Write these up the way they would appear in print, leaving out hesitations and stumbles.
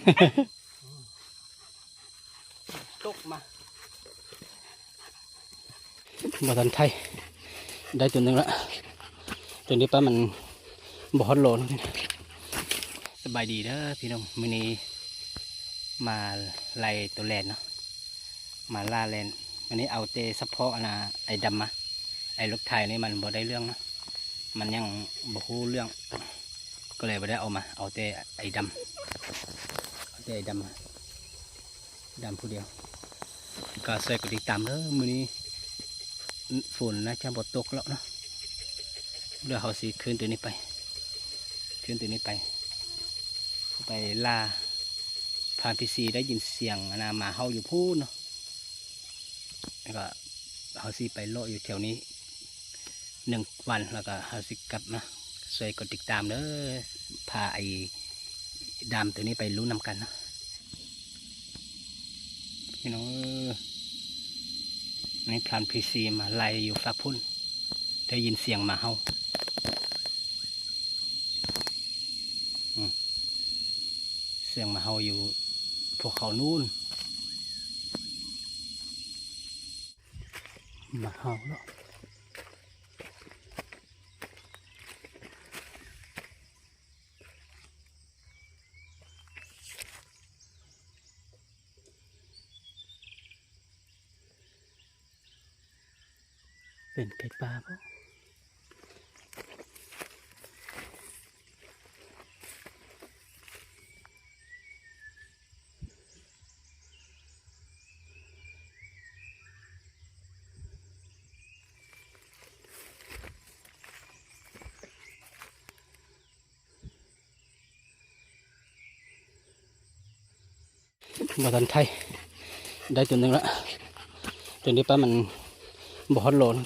ตกมาบ่ทันไทยได้ตัวหนึ่งละตัวนี้ป้ามันบ่ฮอตโหลนะสบายดีเด้อพี่น้องมื้อนี้มาไล่ตัวแลนเนาะมาล่าแลนวันนี้เอาเตเฉพาะนะไอ้ดำมาไอ้รถไทยนี่มันบ่ได้เรื่องนะมันยังบ่ฮู้เรื่องก็เลยบ่ได้เอามาเอาแต่ไอ้ดำเอาแต่ไอ้ดำมาดำผู้เดียวก็ใส่กดติดตามเด้อมื้อนี้ฝนน่าจะบ่ตกแล้วเนาะเดี๋ยวเขาสิขึ้นตัวนี้ไปไปล่าผ่านพีซีได้ยินเสียงนะหมาเห่าอยู่พูนเนาะแล้วก็เขาสิไปโลอยู่แถวนี้1 วันแล้วก็เขาสิกลับนะช่วยกดติดตามเด้อพาไอ้ดำตัวนี้ไปรู้นำกันนะพี่น้องในพลันพีซีมาไล่อยู่ฟ้าพุ่นได้ยินเสียงหมาเห่าเสียงหมาเห่าอยู่พวกเขานู่นหมาเห่าเนาะเป็นไก่ปลาปะบ่ทันไทยได้ตัวหนึ่งละตัวนี้ป้ามันบ่ฮอตโหลนะ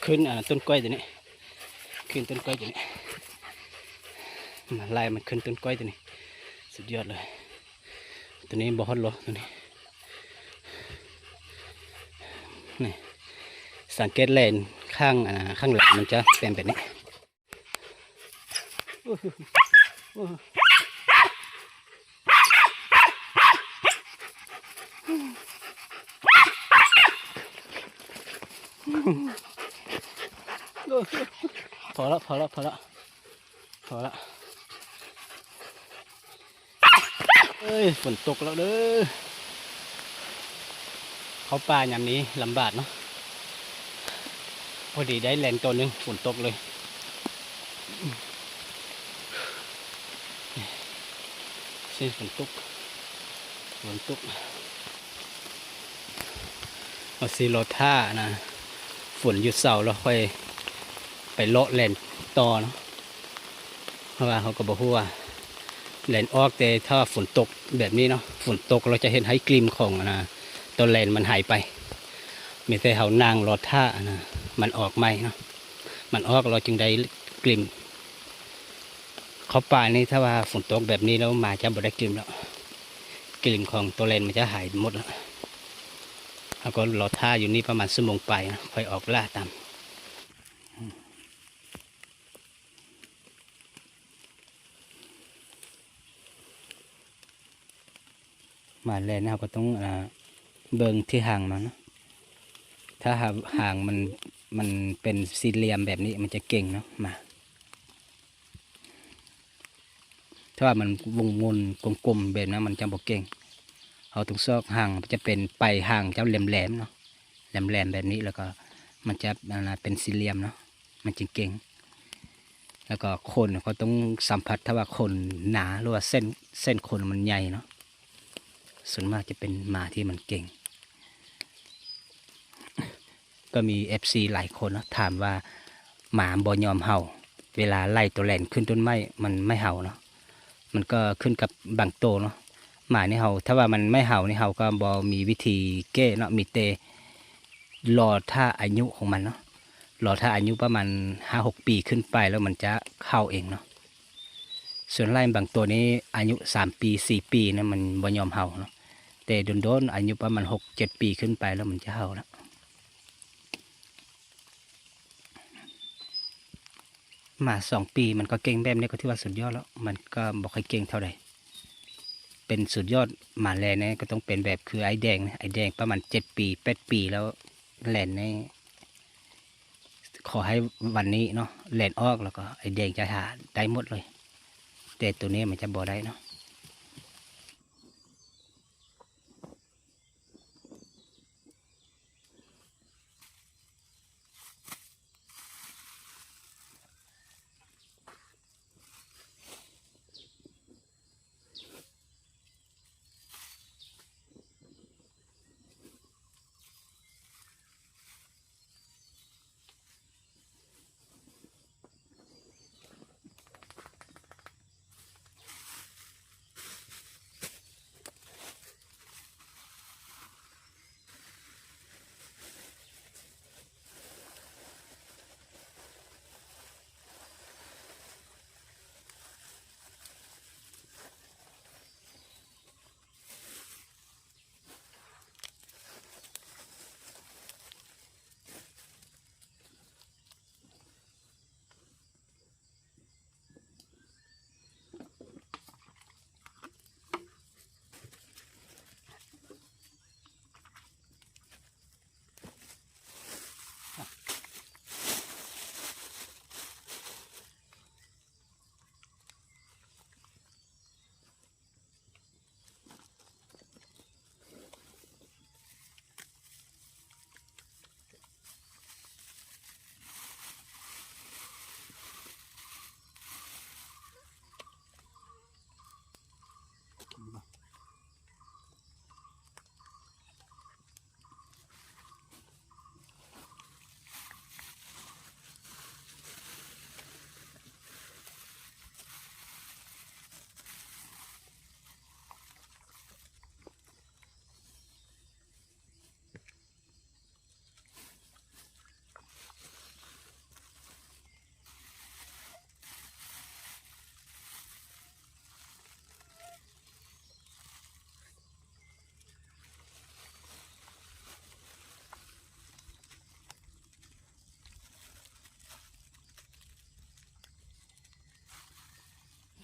ขึ้นต้นกล้วยตัวนี้ขึ้นต้นกล้วยตัวนี้มาไล่มันขึ้นต้นกล้วยตัวนี้สุดยอดเลยตัวนี้บ่ฮอตโหลตัวนี้นี่สังเกตเลนข้างหลังมันจะเป็นแบบนี้พอละเอ้ยฝนตกแล้วเด้อเขาป่ายามนี้ลำบากเนาะพอดีได้แรงตัวหนึ่งฝนตกเลยเส้นฝนตกเอาซีโรท่านะฝนหยุดเสาแล้วค่อยไปเลาะแลนต่อเนาะเพราะว่าเขาก็บอกว่าแลนออกแต่ถ้าฝนตกแบบนี้เนาะฝนตกเราจะเห็นให้กลิ่มของตัวแลนมันหายไปมีแต่เขานางรอท่านะมันออกไหมเนาะมันออกเราจึงได้กลิ่มเขาป่านี่ถ้าว่าฝนตกแบบนี้แล้วมาจะบ่ได้กลิ่มแล้วกลิ่มของตัวแลนมันจะหายหมดแล้วแล้วก็รอท่าอยู่นี่ประมาณ1 ชั่วโมงไปนะค่อยออกล่าตามมาแลนเราก็ต้องเบิ่งที่ห่างมันนะถ้าห่างมันเป็นสี่เหลี่ยมแบบนี้มันจะเก่งเนาะมาถ้าว่ามันวงกลมๆแบบนั้นมันจะบอกเก่งเอาตรงซอกห่างจะเป็นไปห่างเจ้าแหลมๆเนาะแหลมแบบนี้แล้วก็มันจะเป็นสี่เหลี่ยมเนาะมันจึงเก่งแล้วก็คนเขาต้องสัมผัสถ้าว่าคนหนาหรือว่าเส้นคนมันใหญ่เนาะส่วนมากจะเป็นหมาที่มันเก่งก็มี FC หลายคนนะถามว่าหมาบ่ยอมเห่าเวลาไล่ตัวแหลนขึ้นต้นไม้มันไม่เห่าเนาะมันก็ขึ้นกับบางโตเนาะหมานี่เห่าถ้าว่ามันไม่เห่านี่เห่าก็บ่มีวิธีแก้เนาะมีแต่รอท่าอายุของมันเนาะรอท่าอายุประมาณ5-6 ปีขึ้นไปแล้วมันจะเข้าเองเนาะส่วนไล่บางตัวนี้อายุ3 ปี 4 ปีนะมันบ่ยอมเห่าเนาะแต่โดนอายุประมาณ6-7 ปีขึ้นไปแล้วมันจะเห่าแล้วมา2 ปีมันก็เก่งแบบนี้ก็ถือว่าสุดยอดแล้วมันก็บอกให้เก่งเท่าใด เป็นสุดยอดหมาแลนเนี่ยก็ต้องเป็นแบบคือไอ้แดงนะไอ้แดงประมาณ7 ปี8 ปีแล้วแลนเนี่ยขอให้วันนี้เนาะแลนออกแล้วก็ไอ้แดงจะหาได้หมดเลยแต่ตัวนี้มันจะบ่ได้เนาะ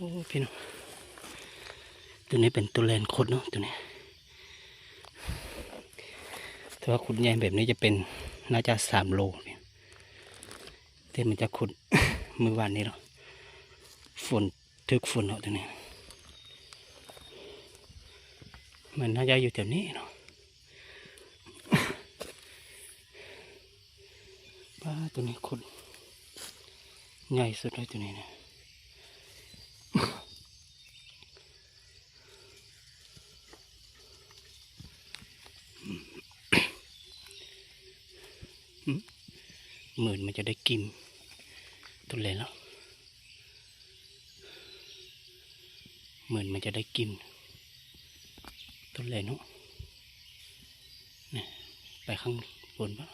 โอ้พี่น้องตัวนี้เป็นตัวแลนคดเนาะตัวนี้ถ้าว่าขุดใหญ่แบบนี้จะเป็นน่าจะ3 โลแต่มันจะขุด เมื่อวานนี้เนาะฝนทึกฝนเนาะตัวนี้มันน่าจะอยู่แถวนี้เนาะป้าตัวนี้ขุดใหญ่สุดเลยตัวนี้นะหมื่นมันจะได้กินตัวเล็กแล้วหมื่นมันจะได้กินตัวเล็กเนาะเนี่ยไปข้างบนปะ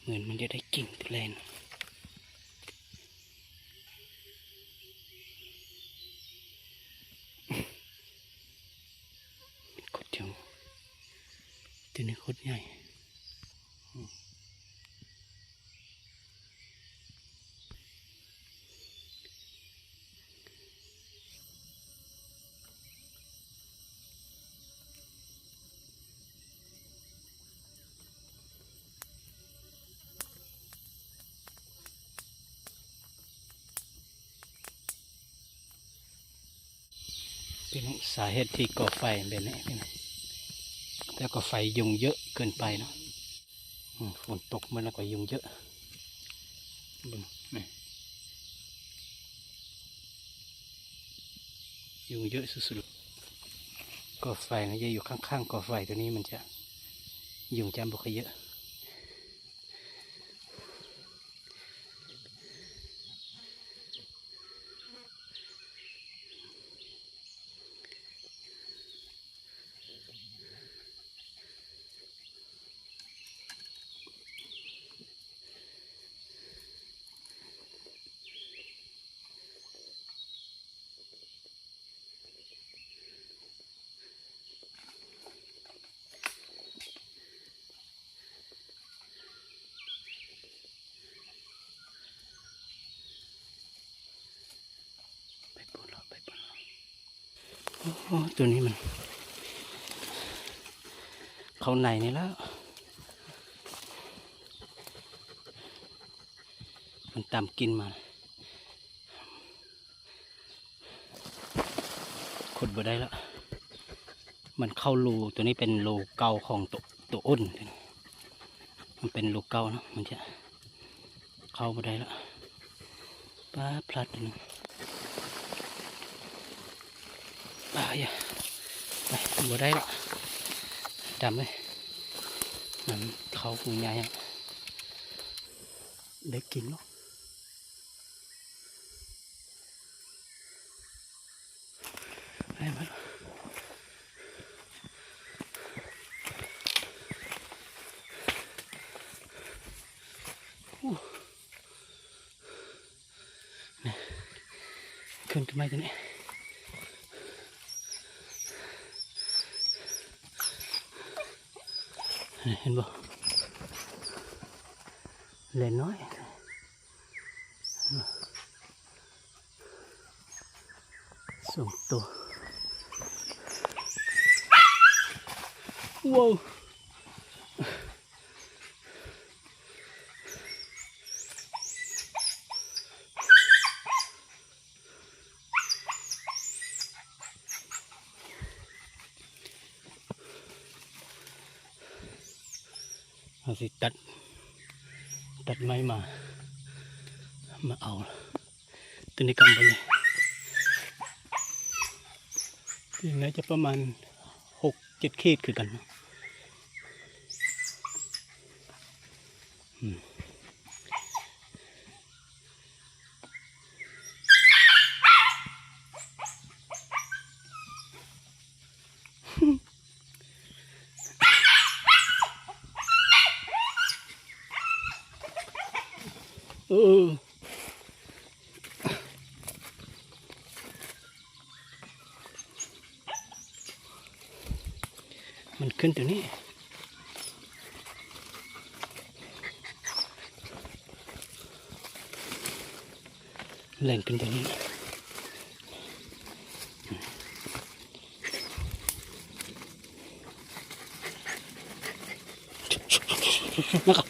หมื่นมันจะได้กินตัวเล็กขดเดียวตัวนี้ขดใหญ่เป็นสาเหตุที่ก่อไฟแบบนี้พี่น้องแล้วก็ไฟยุงเยอะเกินไปเนาะฝนตกมันแล้วก็ยุงเยอะบึงนี่ยุงเยอะสุดๆก่อไฟนะจะอยู่ข้างๆก่อไฟตัวนี้มันจะยุงจะบุกเยอะ โอ้ตัวนี้มันเข้าในนี่แล้วมันตามกินมาขุดบ่ได้แล้วมันเข้ารูตัวนี้เป็นรูเก่าของตัวอ้นมันเป็นรูเก่าเนาะมันจะเข้าบ่ได้แล้วป้าพลัดนึงอย่าไปบ่ได้แล้วจำเลยมันเข้าหูใหญ่ได้กินเนาะได้ไหมขึ้นทำไมตัวนี้เห็นบ่เล่นน้อยส่งตัวว้าวเอาสิตัดไม้มาเอาตัวนี้กำไปเลยยังไงจะประมาณ6-7 ขีดคือกันมันขึ้นตัวนี้แรงขึ้นตัวนี้นะครับ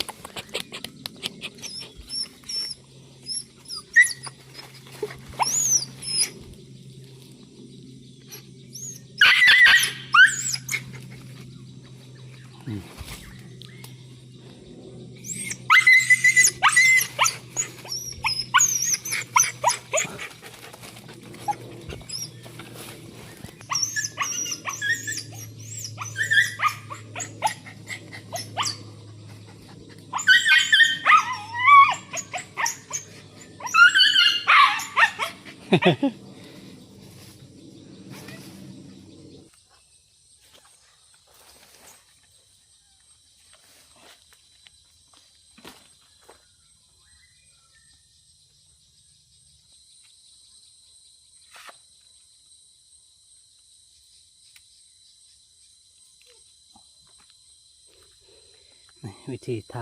วิธีท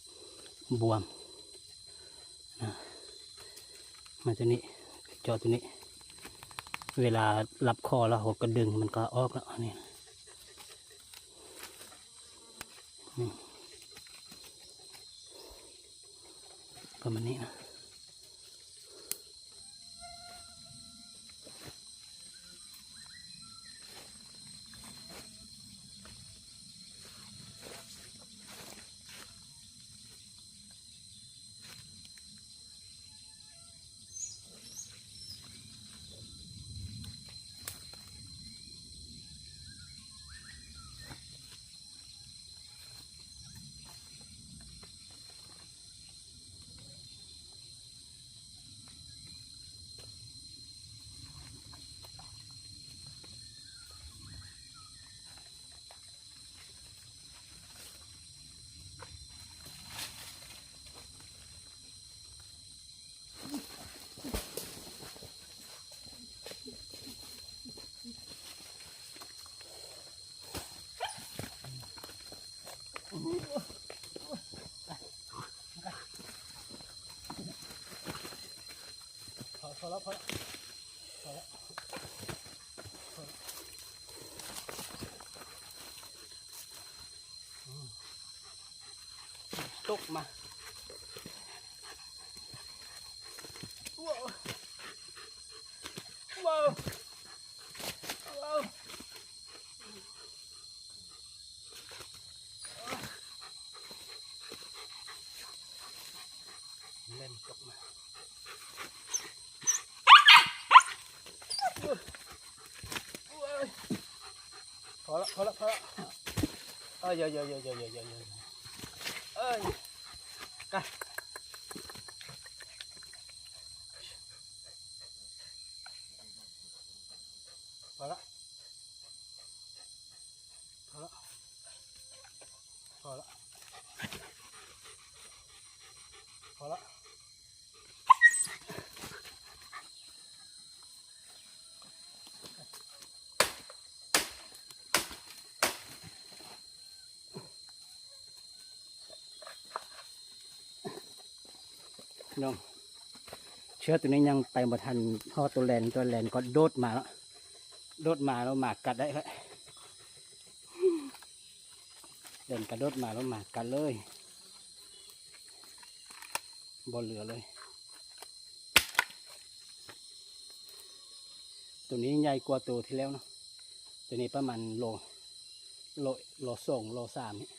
ำบวมนะมาตัวนี้จอตัวนี้เวลารับคอแล้วหดก็ดึงมันก็ออกแล้วนี่ประมาณนี้นะพอแล้ว ตกมาว้าวว้าวว้าวเล่นตกมาพอละพอละพอละเยอะเยอะเยอะเยอะเยอะเยอะกันพอละพอละพอละพอละน้องเชือกตัวนี้ยังไปบ่ทันพ่อตัวแลนก็โดดมาแล้วหมากกัดได้แล้วเดินกระโดดมาแล้วหมากกัดเลยบ่เหลือเลยตัวนี้ใหญ่กว่าตัวที่แล้วเนาะตัวนี้ประมาณโล2 โล 3นี่